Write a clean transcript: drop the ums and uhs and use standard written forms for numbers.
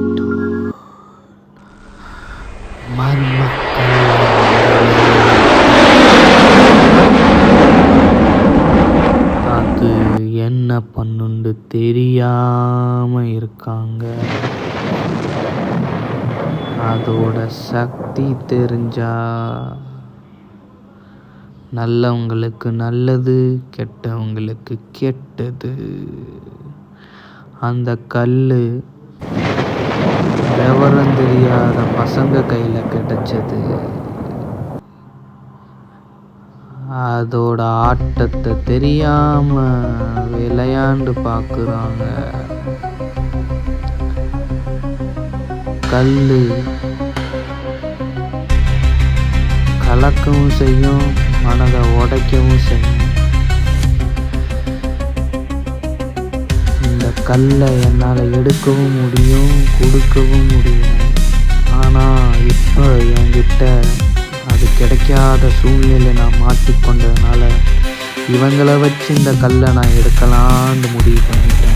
அது என்ன பண்ணுண்டு தெரியாம இருக்காங்க. அதோட சக்தி தெரிஞ்சா நல்லவங்களுக்கு நல்லது, கெட்டவங்களுக்கு கெட்டது. அந்த கல்லு விவரம் தெரியாத பசங்க கையில கிடைச்சது. அதோட ஆட்டத்தை தெரியாம விளையாண்டு பார்க்குறாங்க. கல்லு கலக்கவும் செய்யும், மனதை உடைக்கவும் செய்யும். இந்த கல்லை என்னால் எடுக்கவும் முடியும், கொடுக்கவும் முடியும். ஆனால் இப்போ என்கிட்ட அது கிடைக்காத சூழ்நிலை நான் மாட்டிக்கொண்டதுனால இவங்களை வச்சு இந்த கல்லை நான் எடுக்கலான்னு முடிவு பண்ணிட்டேன்.